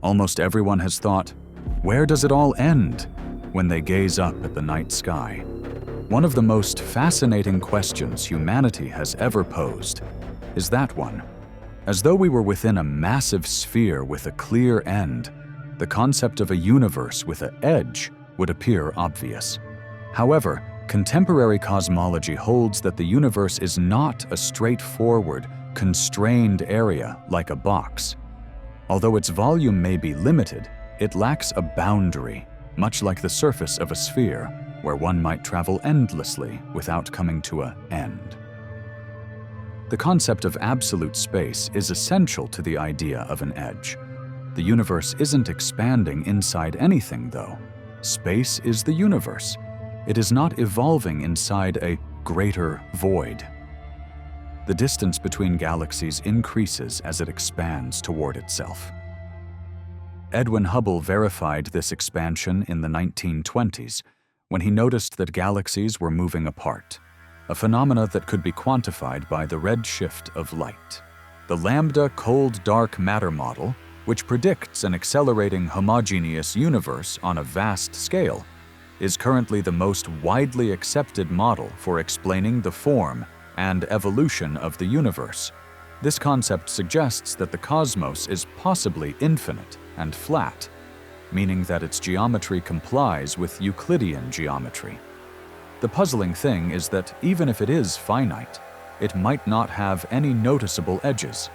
Almost everyone has thought, where does it all end, when they gaze up at the night sky? One of the most fascinating questions humanity has ever posed is that one. As though we were within a massive sphere with a clear end, the concept of a universe with an edge would appear obvious. However, contemporary cosmology holds that the universe is not a straightforward, constrained area like a box. Although its volume may be limited, it lacks a boundary, much like the surface of a sphere, where one might travel endlessly without coming to an end. The concept of absolute space is essential to the idea of an edge. The universe isn't expanding inside anything, though. Space is the universe. It is not evolving inside a greater void. The distance between galaxies increases as it expands toward itself. Edwin Hubble verified this expansion in the 1920s when he noticed that galaxies were moving apart, a phenomena that could be quantified by the redshift of light. The lambda cold dark matter model, which predicts an accelerating homogeneous universe on a vast scale, is currently the most widely accepted model for explaining the form and evolution of the universe. This concept suggests that the cosmos is possibly infinite and flat, meaning that its geometry complies with Euclidean geometry. The puzzling thing is that even if it is finite, it might not have any noticeable edges.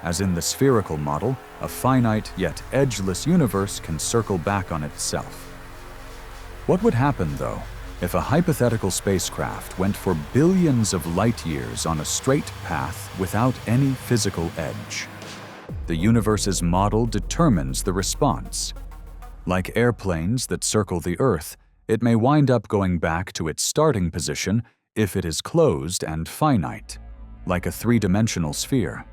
As in the spherical model, a finite yet edgeless universe can circle back on itself. What would happen, though, if a hypothetical spacecraft went for billions of light years on a straight path without any physical edge? The universe's model determines the response. Like airplanes that circle the Earth, it may wind up going back to its starting position if it is closed and finite, like a three-dimensional sphere.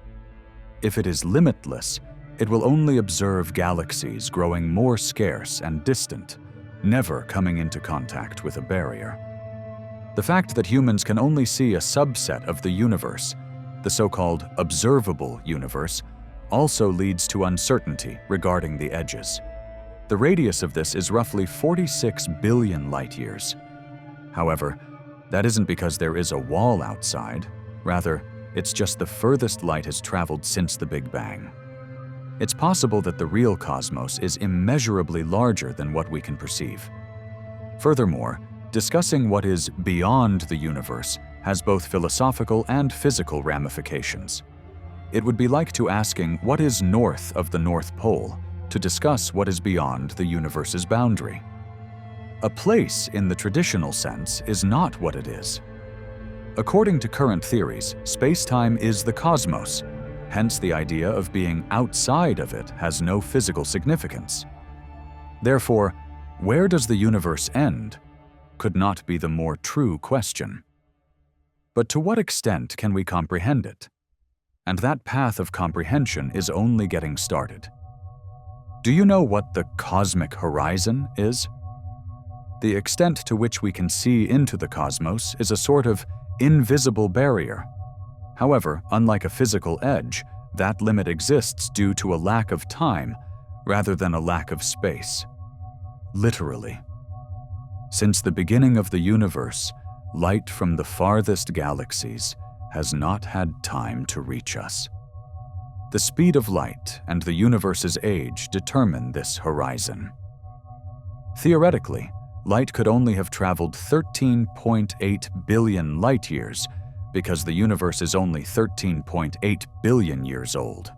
If it is limitless, it will only observe galaxies growing more scarce and distant, never coming into contact with a barrier. The fact that humans can only see a subset of the universe, the so-called observable universe, also leads to uncertainty regarding the edges. The radius of this is roughly 46 billion light-years. However, that isn't because there is a wall outside. Rather, it's just the furthest light has traveled since the Big Bang. It's possible that the real cosmos is immeasurably larger than what we can perceive. Furthermore, discussing what is beyond the universe has both philosophical and physical ramifications. It would be like asking what is north of the North Pole to discuss what is beyond the universe's boundary. A place in the traditional sense is not what it is. According to current theories, spacetime is the cosmos. Hence, the idea of being outside of it has no physical significance. Therefore, where does the universe end? Could not be the more true question. But to what extent can we comprehend it? And that path of comprehension is only getting started. Do you know what the cosmic horizon is? The extent to which we can see into the cosmos is a sort of invisible barrier. However, unlike a physical edge, that limit exists due to a lack of time rather than a lack of space. Literally. Since the beginning of the universe, light from the farthest galaxies has not had time to reach us. The speed of light and the universe's age determine this horizon. Theoretically, light could only have traveled 13.8 billion light-years because the universe is only 13.8 billion years old.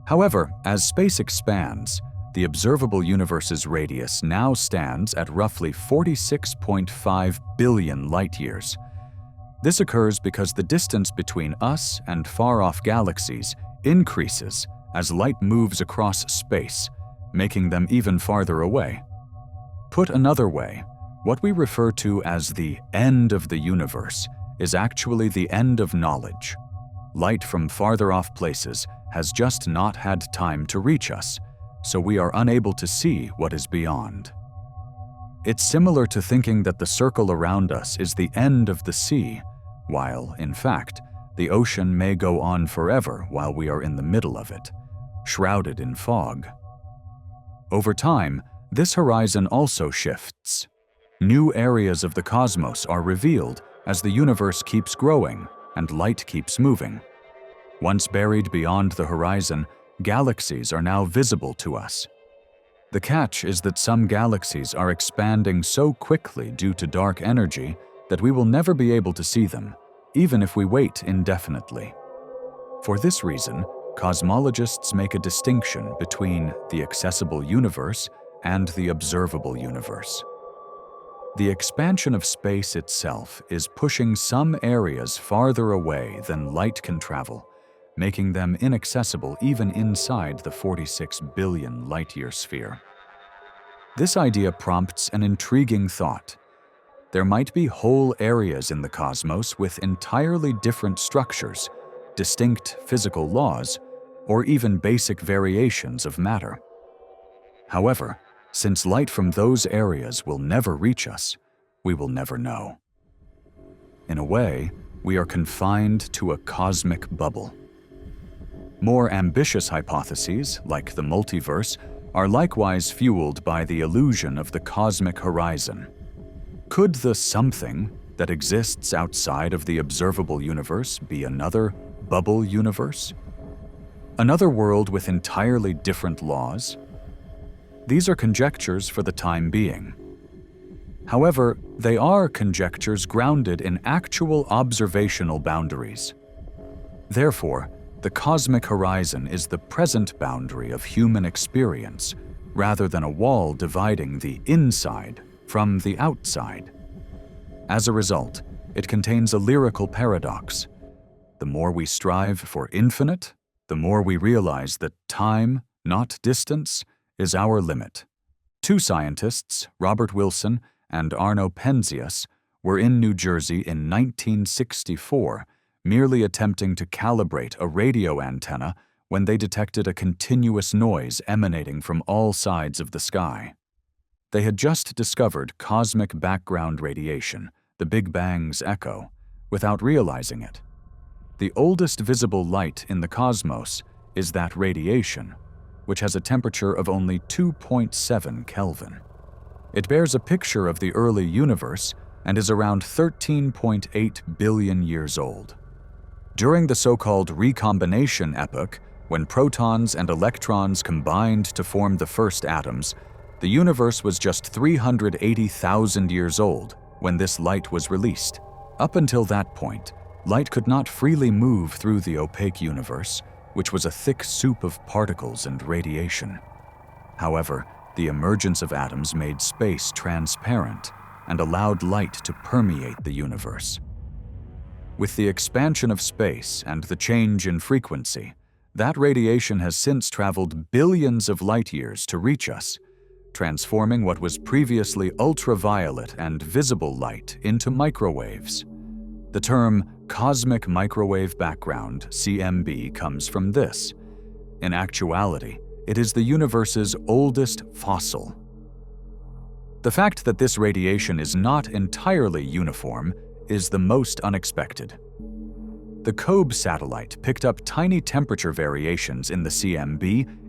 However, as space expands, the observable universe's radius now stands at roughly 46.5 billion light-years. This occurs because the distance between us and far-off galaxies increases as light moves across space, making them even farther away. Put another way, what we refer to as the end of the universe is actually the end of knowledge. Light from farther off places has just not had time to reach us, so we are unable to see what is beyond. It's similar to thinking that the circle around us is the end of the sea, while, in fact, the ocean may go on forever while we are in the middle of it, shrouded in fog. Over time, this horizon also shifts. New areas of the cosmos are revealed as the universe keeps growing and light keeps moving. Once buried beyond the horizon, galaxies are now visible to us. The catch is that some galaxies are expanding so quickly due to dark energy that we will never be able to see them, even if we wait indefinitely. For this reason, cosmologists make a distinction between the accessible universe and the observable universe. The expansion of space itself is pushing some areas farther away than light can travel, making them inaccessible even inside the 46 billion light-year sphere. This idea prompts an intriguing thought. There might be whole areas in the cosmos with entirely different structures, distinct physical laws, or even basic variations of matter. However, since light from those areas will never reach us, we will never know. In a way, we are confined to a cosmic bubble. More ambitious hypotheses, like the multiverse, are likewise fueled by the illusion of the cosmic horizon. Could the something that exists outside of the observable universe be another bubble universe? Another world with entirely different laws? These are conjectures for the time being. However, they are conjectures grounded in actual observational boundaries. Therefore, the cosmic horizon is the present boundary of human experience, rather than a wall dividing the inside from the outside. As a result, it contains a lyrical paradox. The more we strive for infinite, the more we realize that time, not distance, is our limit. Two scientists, Robert Wilson and Arno Penzias, were in New Jersey in 1964, merely attempting to calibrate a radio antenna when they detected a continuous noise emanating from all sides of the sky. They had just discovered cosmic background radiation, the Big Bang's echo, without realizing it. The oldest visible light in the cosmos is that radiation, which has a temperature of only 2.7 Kelvin. It bears a picture of the early universe and is around 13.8 billion years old. During the so-called recombination epoch, when protons and electrons combined to form the first atoms, the universe was just 380,000 years old when this light was released. Up until that point, light could not freely move through the opaque universe, which was a thick soup of particles and radiation. However, the emergence of atoms made space transparent and allowed light to permeate the universe. With the expansion of space and the change in frequency, that radiation has since traveled billions of light-years to reach us, transforming what was previously ultraviolet and visible light into microwaves. The term cosmic microwave background, CMB, comes from this. In actuality, it is the universe's oldest fossil. The fact that this radiation is not entirely uniform is the most unexpected. The COBE satellite picked up tiny temperature variations in the CMB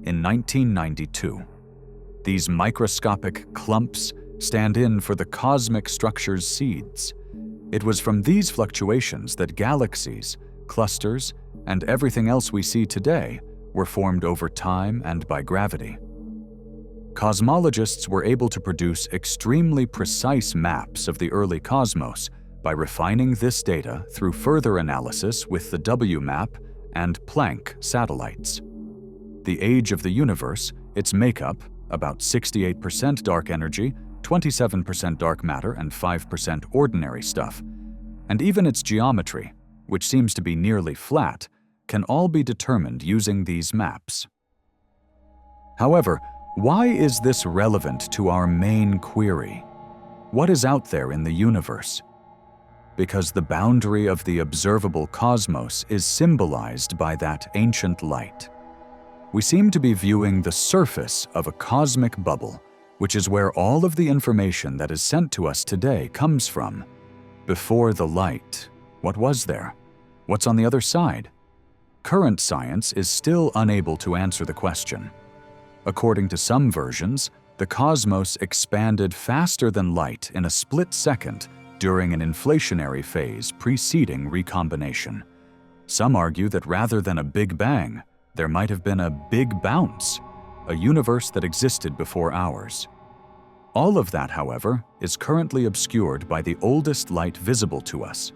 in 1992. These microscopic clumps stand in for the cosmic structure's seeds. It was from these fluctuations that galaxies, clusters, and everything else we see today were formed over time and by gravity. Cosmologists were able to produce extremely precise maps of the early cosmos by refining this data through further analysis with the WMAP and Planck satellites. The age of the universe, its makeup, about 68% dark energy, 27% dark matter, and 5% ordinary stuff, and even its geometry, which seems to be nearly flat, can all be determined using these maps. However, why is this relevant to our main query? What is out there in the universe? Because the boundary of the observable cosmos is symbolized by that ancient light. We seem to be viewing the surface of a cosmic bubble, which is where all of the information that is sent to us today comes from. Before the light, what was there? What's on the other side? Current science is still unable to answer the question. According to some versions, the cosmos expanded faster than light in a split second during an inflationary phase preceding recombination. Some argue that rather than a Big Bang, there might have been a Big Bounce, a universe that existed before ours. All of that, however, is currently obscured by the oldest light visible to us.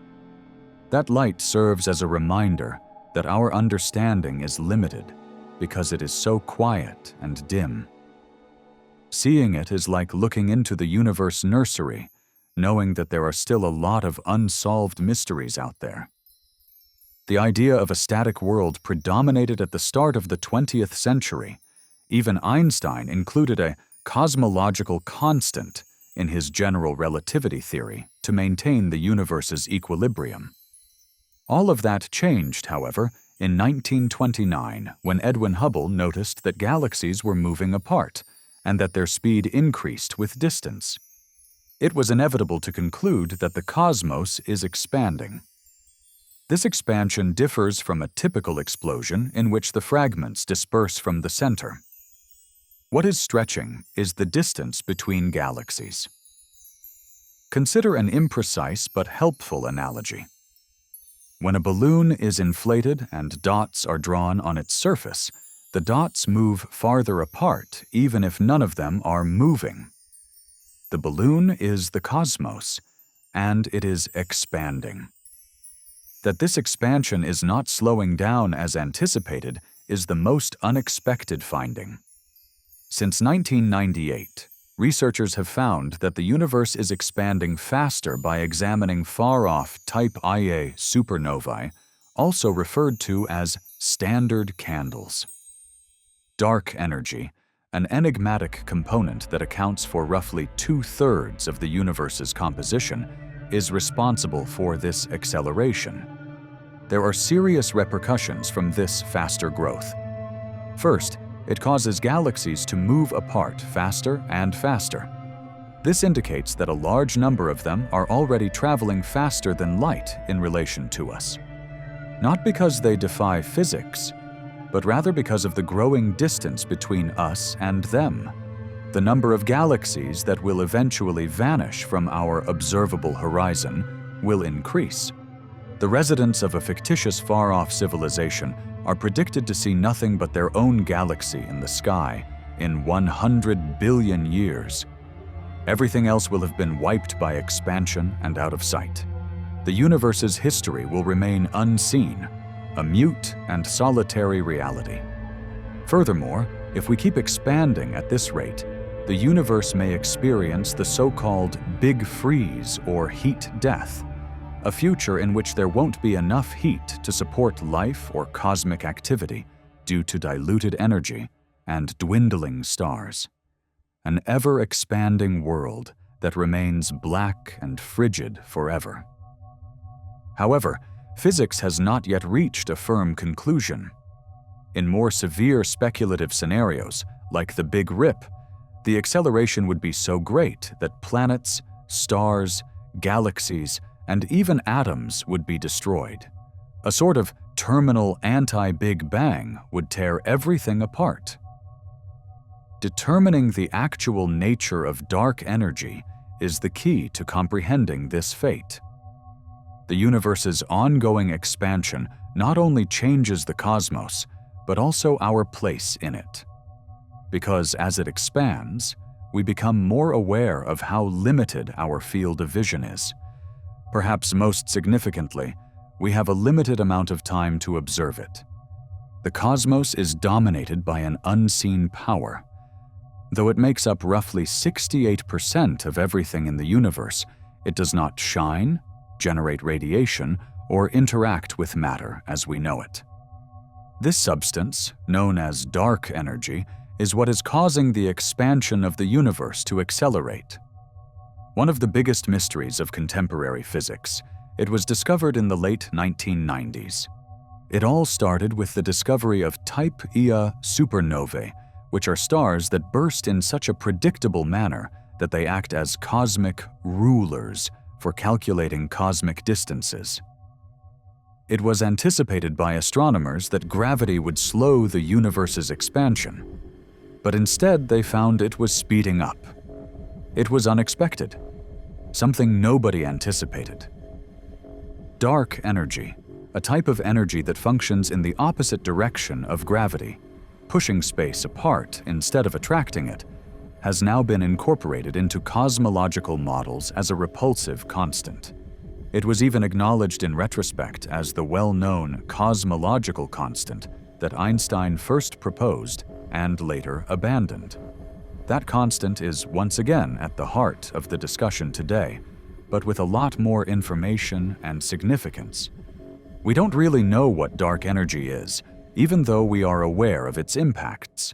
That light serves as a reminder that our understanding is limited because it is so quiet and dim. Seeing it is like looking into the universe nursery, knowing that there are still a lot of unsolved mysteries out there. The idea of a static world predominated at the start of the 20th century. Even Einstein included a cosmological constant in his general relativity theory to maintain the universe's equilibrium. All of that changed, however, in 1929 when Edwin Hubble noticed that galaxies were moving apart and that their speed increased with distance. It was inevitable to conclude that the cosmos is expanding. This expansion differs from a typical explosion in which the fragments disperse from the center. What is stretching is the distance between galaxies. Consider an imprecise but helpful analogy. When a balloon is inflated and dots are drawn on its surface, the dots move farther apart even if none of them are moving. The balloon is the cosmos, and it is expanding. That this expansion is not slowing down as anticipated is the most unexpected finding. Since 1998, researchers have found that the universe is expanding faster by examining far-off Type Ia supernovae, also referred to as standard candles. Dark energy, an enigmatic component that accounts for roughly 2/3 of the universe's composition, is responsible for this acceleration. There are serious repercussions from this faster growth. First, it causes galaxies to move apart faster and faster. This indicates that a large number of them are already traveling faster than light in relation to us. Not because they defy physics, but rather because of the growing distance between us and them. The number of galaxies that will eventually vanish from our observable horizon will increase. The residents of a fictitious far-off civilization are predicted to see nothing but their own galaxy in the sky in 100 billion years. Everything else will have been wiped by expansion and out of sight. The universe's history will remain unseen, a mute and solitary reality. Furthermore, if we keep expanding at this rate, the universe may experience the so-called Big Freeze or heat death, a future in which there won't be enough heat to support life or cosmic activity due to diluted energy and dwindling stars. An ever-expanding world that remains black and frigid forever. However, physics has not yet reached a firm conclusion. In more severe speculative scenarios, like the Big Rip, the acceleration would be so great that planets, stars, galaxies, and even atoms would be destroyed. A sort of terminal anti-Big Bang would tear everything apart. Determining the actual nature of dark energy is the key to comprehending this fate. The universe's ongoing expansion not only changes the cosmos, but also our place in it. Because as it expands, we become more aware of how limited our field of vision is. Perhaps most significantly, we have a limited amount of time to observe it. The cosmos is dominated by an unseen power. Though it makes up roughly 68% of everything in the universe, it does not shine, generate radiation, or interact with matter as we know it. This substance, known as dark energy, is what is causing the expansion of the universe to accelerate. One of the biggest mysteries of contemporary physics, it was discovered in the late 1990s. It all started with the discovery of Type Ia supernovae, which are stars that burst in such a predictable manner that they act as cosmic rulers for calculating cosmic distances. It was anticipated by astronomers that gravity would slow the universe's expansion. but instead they found it was speeding up. It was unexpected, something nobody anticipated. Dark energy, a type of energy that functions in the opposite direction of gravity, pushing space apart instead of attracting it, has now been incorporated into cosmological models as a repulsive constant. It was even acknowledged in retrospect as the well-known cosmological constant that Einstein first proposed and later abandoned. That constant is once again at the heart of the discussion today, but with a lot more information and significance. We don't really know what dark energy is, even though we are aware of its impacts.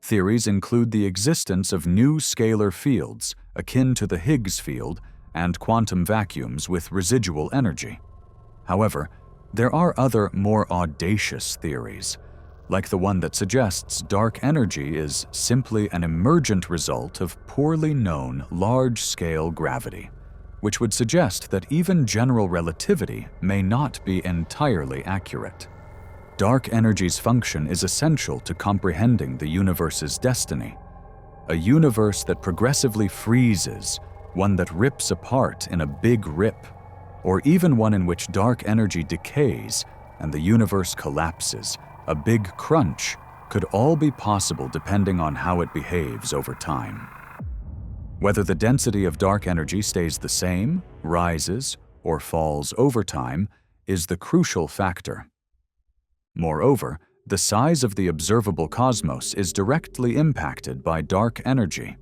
Theories include the existence of new scalar fields akin to the Higgs field and quantum vacuums with residual energy. However, there are other more audacious theories, like the one that suggests dark energy is simply an emergent result of poorly known large-scale gravity, which would suggest that even general relativity may not be entirely accurate. Dark energy's function is essential to comprehending the universe's destiny. A universe that progressively freezes, one that rips apart in a big rip, or even one in which dark energy decays and the universe collapses, a big crunch, could all be possible depending on how it behaves over time. Whether the density of dark energy stays the same, rises, or falls over time is the crucial factor. Moreover, the size of the observable cosmos is directly impacted by dark energy.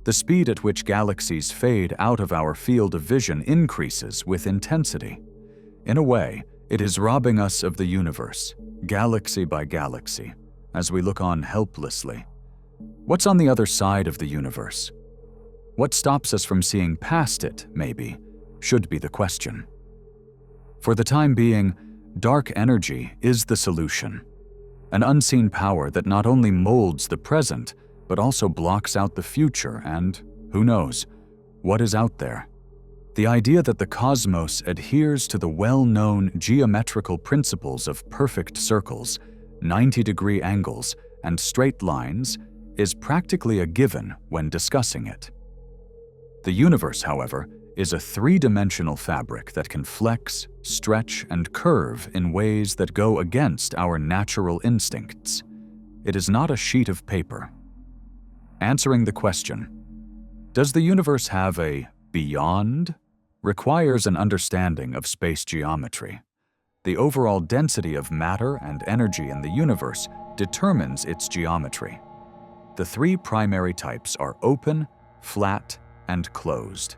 The speed at which galaxies fade out of our field of vision increases with intensity. In a way, it is robbing us of the universe, galaxy by galaxy, as we look on helplessly. What's on the other side of the universe? What stops us from seeing past it, maybe, should be the question. For the time being, dark energy is the solution, an unseen power that not only molds the present, but also blocks out the future and, who knows, what is out there. The idea that the cosmos adheres to the well-known geometrical principles of perfect circles, 90-degree angles, and straight lines is practically a given when discussing it. The universe, however, is a three-dimensional fabric that can flex, stretch, and curve in ways that go against our natural instincts. It is not a sheet of paper. Answering the question, does the universe have a beyond? Requires an understanding of space geometry. The overall density of matter and energy in the universe determines its geometry. The three primary types are open, flat, and closed.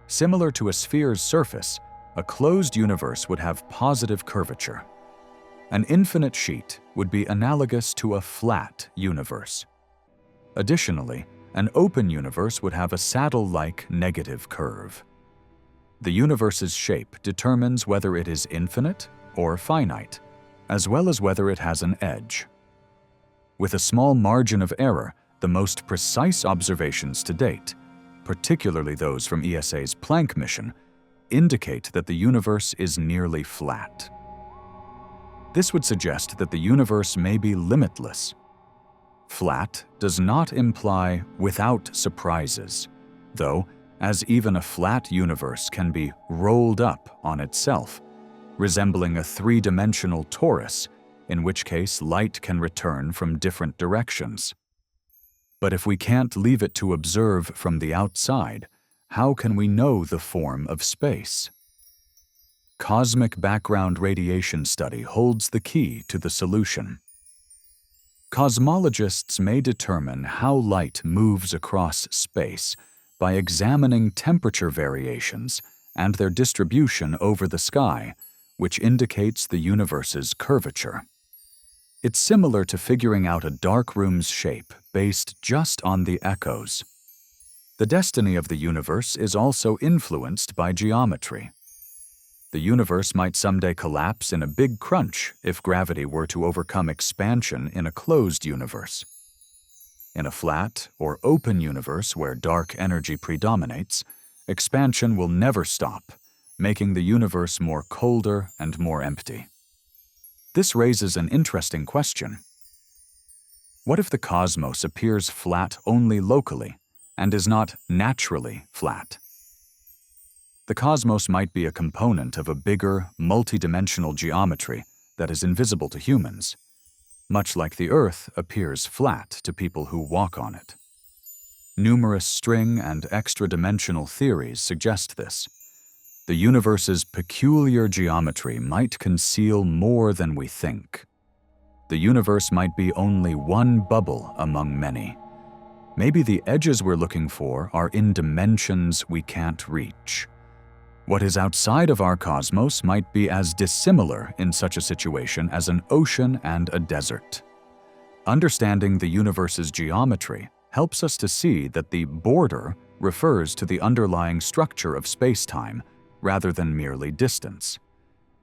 Similar to a sphere's surface, a closed universe would have positive curvature. An infinite sheet would be analogous to a flat universe. Additionally, an open universe would have a saddle-like negative curve. The universe's shape determines whether it is infinite or finite, as well as whether it has an edge. With a small margin of error, the most precise observations to date, particularly those from ESA's Planck mission, indicate that the universe is nearly flat. This would suggest that the universe may be limitless. Flat does not imply without surprises, though, as even a flat universe can be rolled up on itself, resembling a three-dimensional torus, in which case light can return from different directions. But if we can't leave it to observe from the outside, how can we know the form of space? Cosmic background radiation study holds the key to the solution. Cosmologists may determine how light moves across space by examining temperature variations and their distribution over the sky, which indicates the universe's curvature. It's similar to figuring out a dark room's shape based just on the echoes. The destiny of the universe is also influenced by geometry. The universe might someday collapse in a big crunch if gravity were to overcome expansion in a closed universe. In a flat or open universe where dark energy predominates, expansion will never stop, making the universe more colder and more empty. This raises an interesting question. What if the cosmos appears flat only locally and is not naturally flat? The cosmos might be a component of a bigger, multidimensional geometry that is invisible to humans, much like the Earth appears flat to people who walk on it. Numerous string and extra-dimensional theories suggest this. The universe's peculiar geometry might conceal more than we think. The universe might be only one bubble among many. Maybe the edges we're looking for are in dimensions we can't reach. What is outside of our cosmos might be as dissimilar in such a situation as an ocean and a desert. Understanding the universe's geometry helps us to see that the border refers to the underlying structure of spacetime rather than merely distance.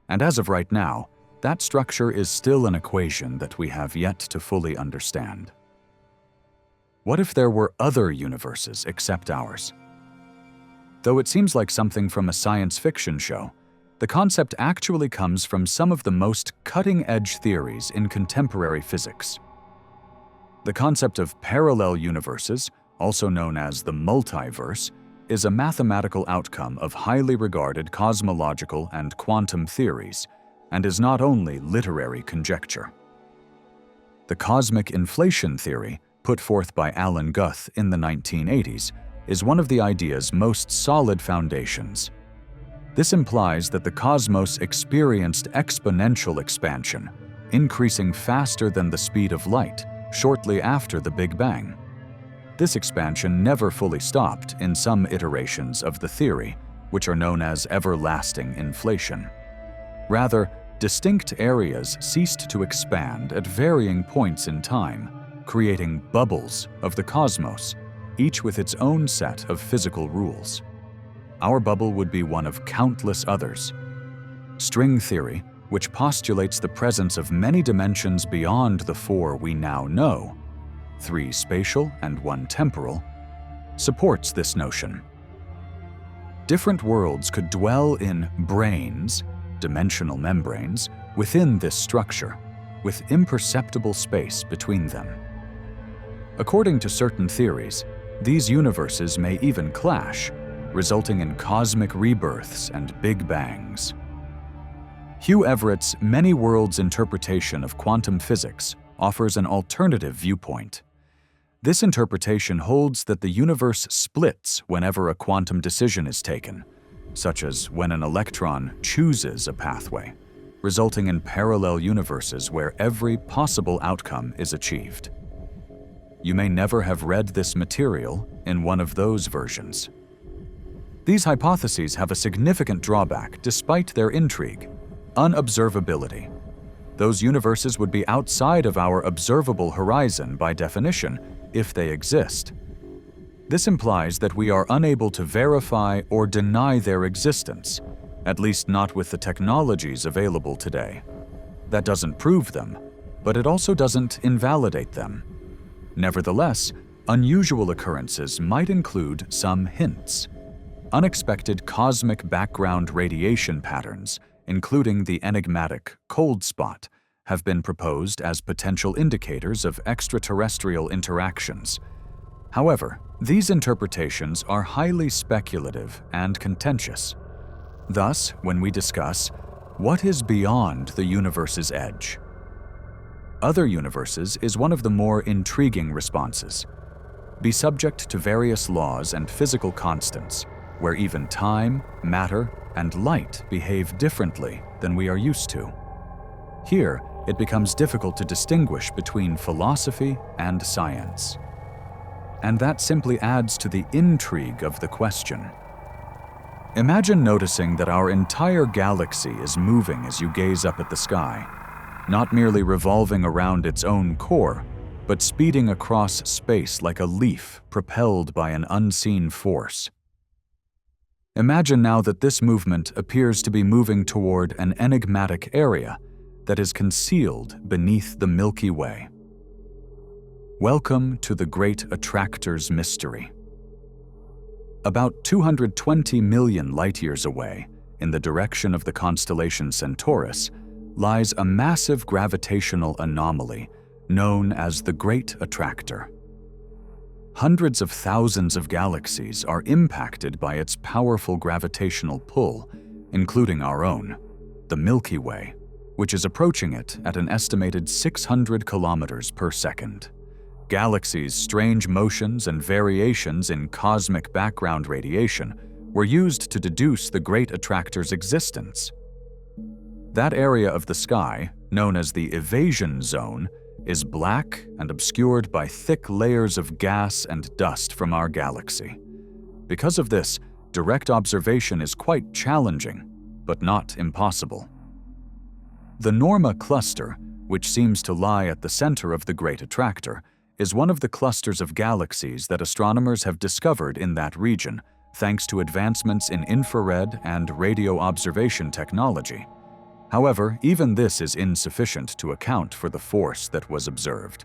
And as of right now, that structure is still an equation that we have yet to fully understand. What if there were other universes except ours? Though it seems like something from a science fiction show, the concept actually comes from some of the most cutting-edge theories in contemporary physics. The concept of parallel universes, also known as the multiverse, is a mathematical outcome of highly regarded cosmological and quantum theories, and is not only literary conjecture. The cosmic inflation theory, put forth by Alan Guth in the 1980s, is one of the idea's most solid foundations. This implies that the cosmos experienced exponential expansion, increasing faster than the speed of light shortly after the Big Bang. This expansion never fully stopped in some iterations of the theory, which are known as everlasting inflation. Rather, distinct areas ceased to expand at varying points in time, creating bubbles of the cosmos, each with its own set of physical rules. Our bubble would be one of countless others. String theory, which postulates the presence of many dimensions beyond the four we now know, 3 spatial and 1 temporal, supports this notion. Different worlds could dwell in branes, dimensional membranes, within this structure, with imperceptible space between them. According to certain theories, these universes may even clash, resulting in cosmic rebirths and big bangs. Hugh Everett's many worlds interpretation of quantum physics offers an alternative viewpoint. This interpretation holds that the universe splits whenever a quantum decision is taken, such as when an electron chooses a pathway, resulting in parallel universes where every possible outcome is achieved. You may never have read this material in one of those versions. These hypotheses have a significant drawback despite their intrigue: unobservability. Those universes would be outside of our observable horizon by definition, if they exist. This implies that we are unable to verify or deny their existence, at least not with the technologies available today. That doesn't prove them, but it also doesn't invalidate them. Nevertheless, unusual occurrences might include some hints. Unexpected cosmic background radiation patterns, including the enigmatic cold spot, have been proposed as potential indicators of extraterrestrial interactions. However, these interpretations are highly speculative and contentious. Thus, when we discuss what is beyond the universe's edge, other universes is one of the more intriguing responses. Be subject to various laws and physical constants, where even time, matter, and light behave differently than we are used to. Here, it becomes difficult to distinguish between philosophy and science. And that simply adds to the intrigue of the question. Imagine noticing that our entire galaxy is moving as you gaze up at the sky, not merely revolving around its own core, but speeding across space like a leaf propelled by an unseen force. Imagine now that this movement appears to be moving toward an enigmatic area that is concealed beneath the Milky Way. Welcome to the great attractor's mystery. About 220 million light-years away, in the direction of the constellation Centaurus, lies a massive gravitational anomaly known as the Great Attractor. Hundreds of thousands of galaxies are impacted by its powerful gravitational pull, including our own, the Milky Way, which is approaching it at an estimated 600 kilometers per second. Galaxies' strange motions and variations in cosmic background radiation were used to deduce the Great Attractor's existence. That area of the sky, known as the evasion zone, is black and obscured by thick layers of gas and dust from our galaxy. Because of this, direct observation is quite challenging, but not impossible. The Norma cluster, which seems to lie at the center of the Great Attractor, is one of the clusters of galaxies that astronomers have discovered in that region, thanks to advancements in infrared and radio observation technology. However, even this is insufficient to account for the force that was observed.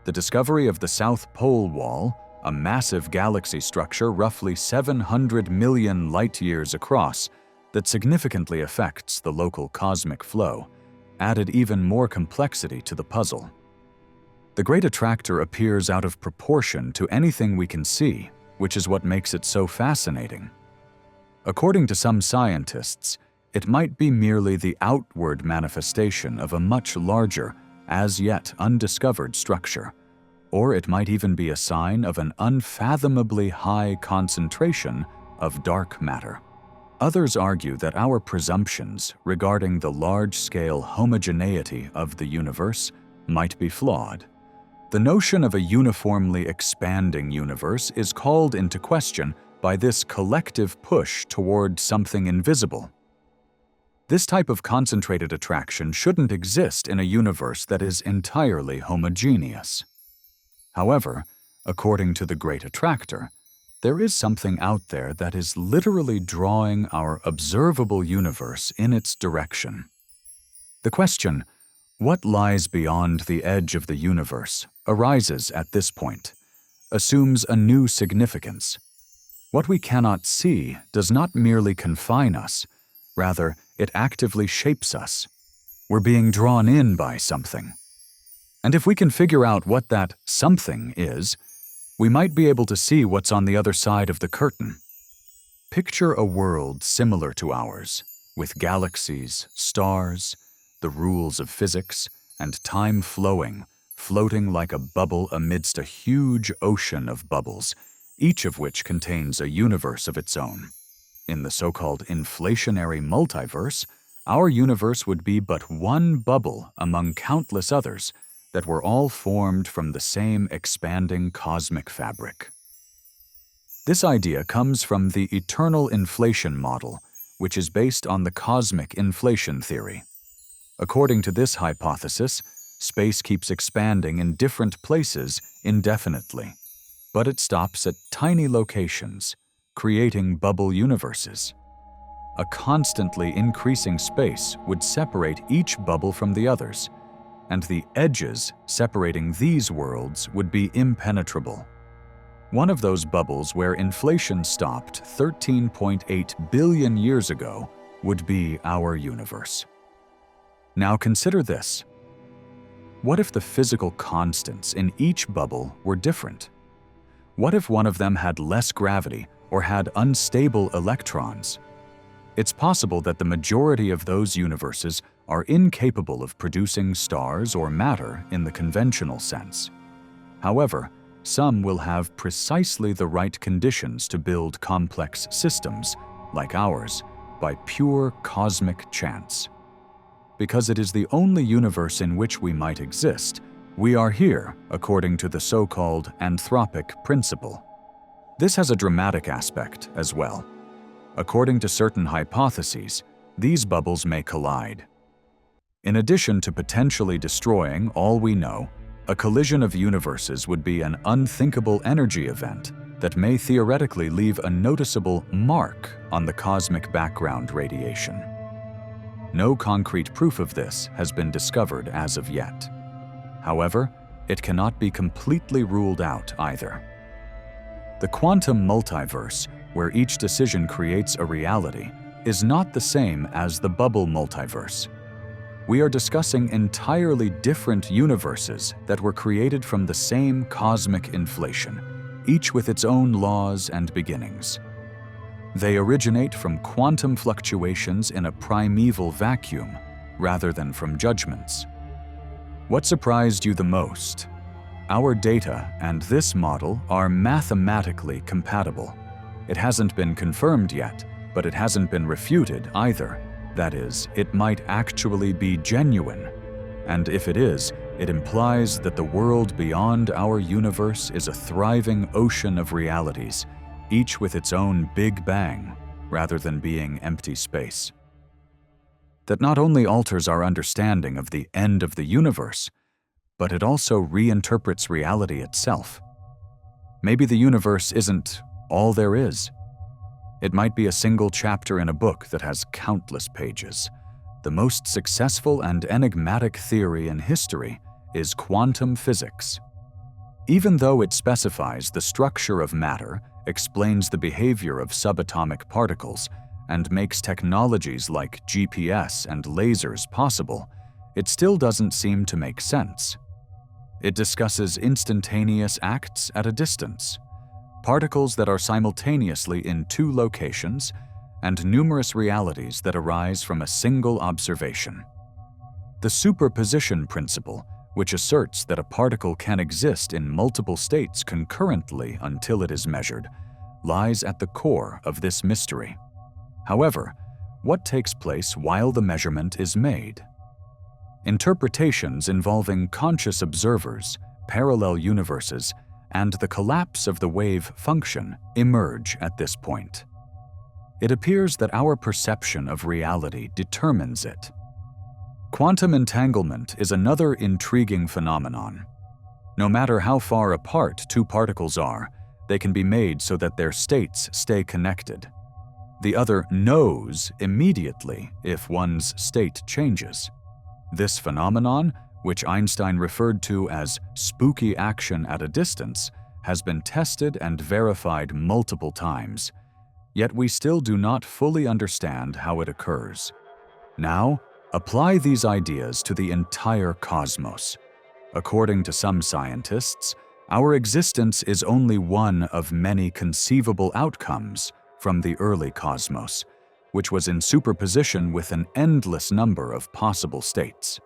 The discovery of the South Pole Wall, a massive galaxy structure roughly 700 million light-years across that significantly affects the local cosmic flow, added even more complexity to the puzzle. The Great Attractor appears out of proportion to anything we can see, which is what makes it so fascinating. According to some scientists, it might be merely the outward manifestation of a much larger, as yet undiscovered structure, or it might even be a sign of an unfathomably high concentration of dark matter. Others argue that our presumptions regarding the large-scale homogeneity of the universe might be flawed. The notion of a uniformly expanding universe is called into question by this collective push toward something invisible. This type of concentrated attraction shouldn't exist in a universe that is entirely homogeneous. However, according to the Great Attractor, there is something out there that is literally drawing our observable universe in its direction. The question, what lies beyond the edge of the universe, arises at this point, assumes a new significance. What we cannot see does not merely confine us, rather, it actively shapes us. We're being drawn in by something. And if we can figure out what that something is, we might be able to see what's on the other side of the curtain. Picture a world similar to ours, with galaxies, stars, the rules of physics, and time floating like a bubble amidst a huge ocean of bubbles, each of which contains a universe of its own. In the so-called inflationary multiverse, our universe would be but one bubble among countless others that were all formed from the same expanding cosmic fabric. This idea comes from the eternal inflation model, which is based on the cosmic inflation theory. According to this hypothesis, space keeps expanding in different places indefinitely, but it stops at tiny locations, creating bubble universes. A constantly increasing space would separate each bubble from the others, and the edges separating these worlds would be impenetrable. One of those bubbles where inflation stopped 13.8 billion years ago would be our universe. Now consider this. What if the physical constants in each bubble were different? What if one of them had less gravity or had unstable electrons? It's possible that the majority of those universes are incapable of producing stars or matter in the conventional sense. However, some will have precisely the right conditions to build complex systems, like ours, by pure cosmic chance. Because it is the only universe in which we might exist, we are here according to the so-called anthropic principle. This has a dramatic aspect as well. According to certain hypotheses, these bubbles may collide. In addition to potentially destroying all we know, a collision of universes would be an unthinkable energy event that may theoretically leave a noticeable mark on the cosmic background radiation. No concrete proof of this has been discovered as of yet. However, it cannot be completely ruled out either. The quantum multiverse, where each decision creates a reality, is not the same as the bubble multiverse. we are discussing entirely different universes that were created from the same cosmic inflation, each with its own laws and beginnings. They originate from quantum fluctuations in a primeval vacuum, rather than from judgments. What surprised you the most? Our data and this model are mathematically compatible. It hasn't been confirmed yet, but it hasn't been refuted either. That is, it might actually be genuine. And if it is, it implies that the world beyond our universe is a thriving ocean of realities, each with its own Big Bang, rather than being empty space. That not only alters our understanding of the end of the universe, but it also reinterprets reality itself. Maybe the universe isn't all there is. It might be a single chapter in a book that has countless pages. The most successful and enigmatic theory in history is quantum physics. Even though it specifies the structure of matter, explains the behavior of subatomic particles, and makes technologies like GPS and lasers possible, it still doesn't seem to make sense. It discusses instantaneous acts at a distance, particles that are simultaneously in two locations, and numerous realities that arise from a single observation. The superposition principle, which asserts that a particle can exist in multiple states concurrently until it is measured, lies at the core of this mystery. However, what takes place while the measurement is made? Interpretations involving conscious observers, parallel universes, and the collapse of the wave function emerge at this point. It appears that our perception of reality determines it. Quantum entanglement is another intriguing phenomenon. No matter how far apart two particles are, they can be made so that their states stay connected. The other knows immediately if one's state changes. This phenomenon, which Einstein referred to as spooky action at a distance, has been tested and verified multiple times. Yet we still do not fully understand how it occurs. Now, apply these ideas to the entire cosmos. According to some scientists, our existence is only one of many conceivable outcomes from the early cosmos, which was in superposition with an endless number of possible states.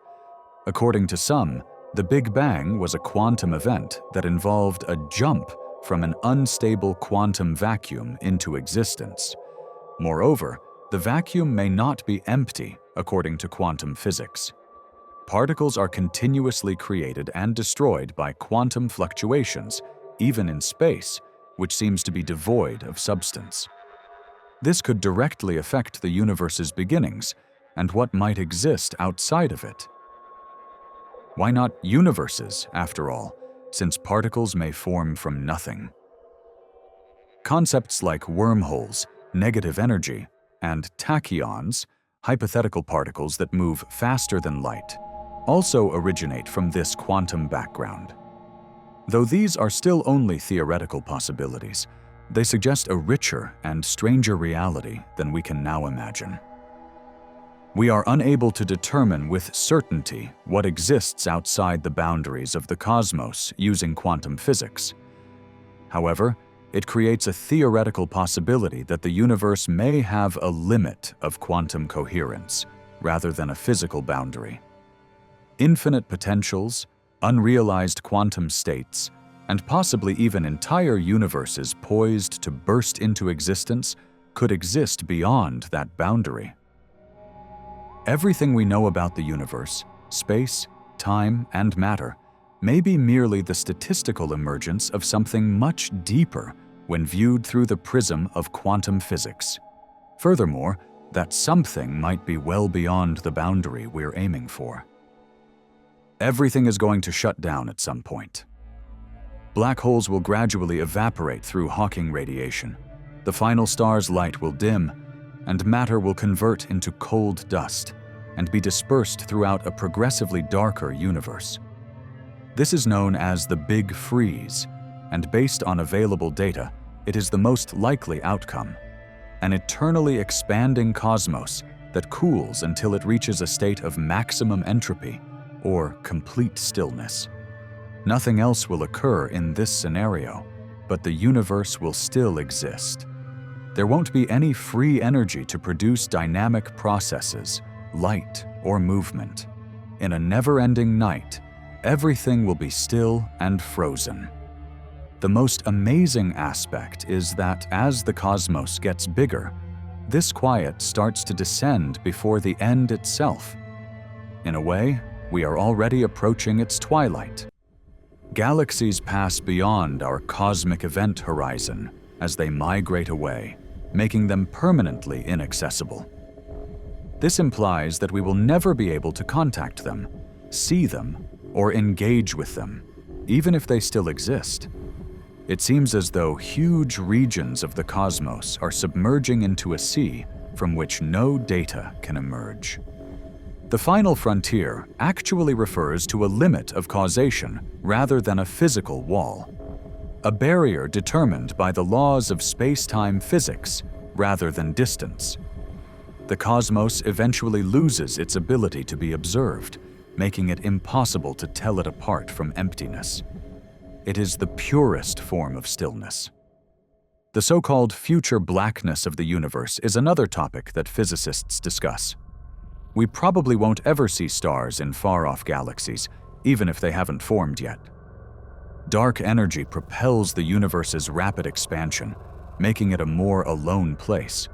According to some, the Big Bang was a quantum event that involved a jump from an unstable quantum vacuum into existence. Moreover, the vacuum may not be empty, according to quantum physics. Particles are continuously created and destroyed by quantum fluctuations, even in space, which seems to be devoid of substance. This could directly affect the universe's beginnings and what might exist outside of it. Why not universes, after all, since particles may form from nothing? Concepts like wormholes, negative energy, and tachyons, hypothetical particles that move faster than light, also originate from this quantum background. Though these are still only theoretical possibilities, they suggest a richer and stranger reality than we can now imagine. We are unable to determine with certainty what exists outside the boundaries of the cosmos using quantum physics. However, it creates a theoretical possibility that the universe may have a limit of quantum coherence, rather than a physical boundary. Infinite potentials, unrealized quantum states, and possibly even entire universes poised to burst into existence could exist beyond that boundary. Everything we know about the universe, space, time, and matter may be merely the statistical emergence of something much deeper when viewed through the prism of quantum physics. Furthermore, that something might be well beyond the boundary we're aiming for. Everything is going to shut down at some point. Black holes will gradually evaporate through Hawking radiation. The final star's light will dim, and matter will convert into cold dust and be dispersed throughout a progressively darker universe. This is known as the Big Freeze, and based on available data, it is the most likely outcome. An eternally expanding cosmos that cools until it reaches a state of maximum entropy or complete stillness. Nothing else will occur in this scenario, but the universe will still exist. There won't be any free energy to produce dynamic processes, light, or movement. In a never-ending night, everything will be still and frozen. The most amazing aspect is that as the cosmos gets bigger, this quiet starts to descend before the end itself. In a way, we are already approaching its twilight. Galaxies pass beyond our cosmic event horizon as they migrate away, making them permanently inaccessible. This implies that we will never be able to contact them, see them, or engage with them, even if they still exist. It seems as though huge regions of the cosmos are submerging into a sea from which no data can emerge. The final frontier actually refers to a limit of causation rather than a physical wall, a barrier determined by the laws of space-time physics rather than distance. The cosmos eventually loses its ability to be observed, making it impossible to tell it apart from emptiness. It is the purest form of stillness. The so-called future blackness of the universe is another topic that physicists discuss. We probably won't ever see stars in far-off galaxies, even if they haven't formed yet. Dark energy propels the universe's rapid expansion, making it a more alone place.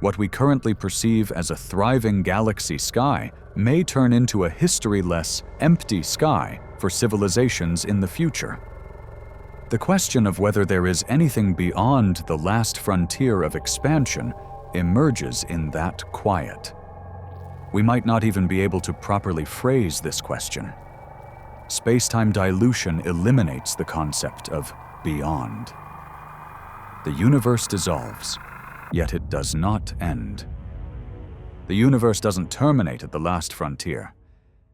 What we currently perceive as a thriving galaxy sky may turn into a history-less, empty sky for civilizations in the future. The question of whether there is anything beyond the last frontier of expansion emerges in that quiet. We might not even be able to properly phrase this question. Space-time dilution eliminates the concept of beyond. The universe dissolves, yet it does not end. The universe doesn't terminate at the last frontier.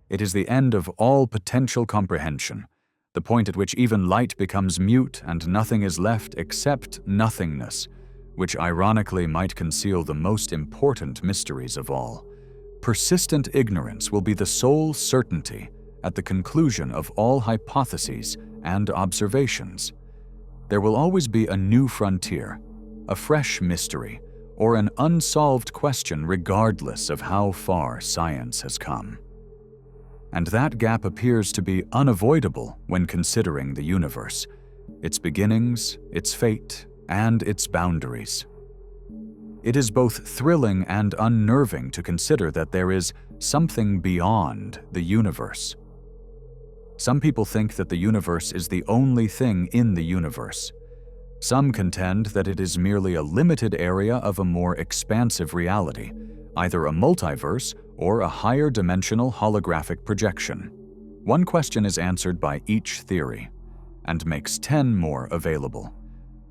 It is the end of all potential comprehension, the point at which even light becomes mute and nothing is left except nothingness, which ironically might conceal the most important mysteries of all. Persistent ignorance will be the sole certainty at the conclusion of all hypotheses and observations. There will always be a new frontier, a fresh mystery, or an unsolved question regardless of how far science has come. And that gap appears to be unavoidable when considering the universe, its beginnings, its fate, and its boundaries. It is both thrilling and unnerving to consider that there is something beyond the universe. Some people think that the universe is the only thing in the universe. Some contend that it is merely a limited area of a more expansive reality, either a multiverse or a higher dimensional holographic projection. One question is answered by each theory, and makes 10 more available.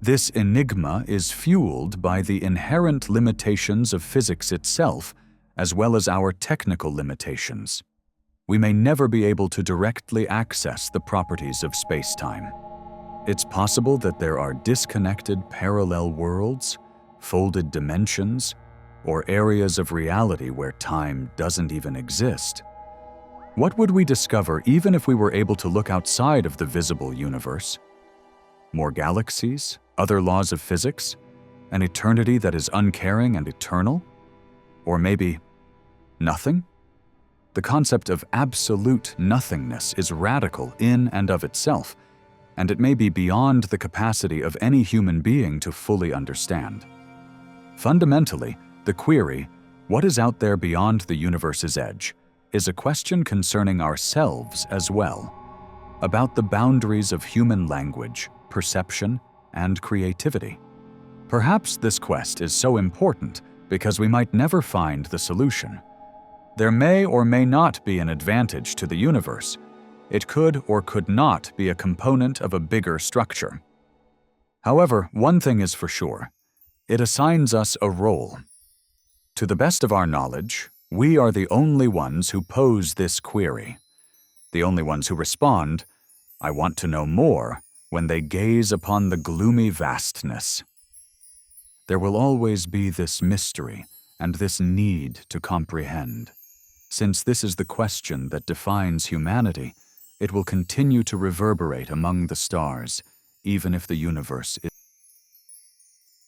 This enigma is fueled by the inherent limitations of physics itself, as well as our technical limitations. We may never be able to directly access the properties of space-time. It's possible that there are disconnected parallel worlds, folded dimensions, or areas of reality where time doesn't even exist. What would we discover even if we were able to look outside of the visible universe? More galaxies, other laws of physics, an eternity that is uncaring and eternal? Or maybe nothing? The concept of absolute nothingness is radical in and of itself, and it may be beyond the capacity of any human being to fully understand. Fundamentally, the query, what is out there beyond the universe's edge, is a question concerning ourselves as well, about the boundaries of human language, perception, and creativity. Perhaps this quest is so important because we might never find the solution. There may or may not be an advantage to the universe. It could or could not be a component of a bigger structure. However, one thing is for sure. It assigns us a role. To the best of our knowledge, we are the only ones who pose this query, the only ones who respond, "I want to know more," when they gaze upon the gloomy vastness. There will always be this mystery, and this need to comprehend. Since this is the question that defines humanity, it will continue to reverberate among the stars, even if the universe is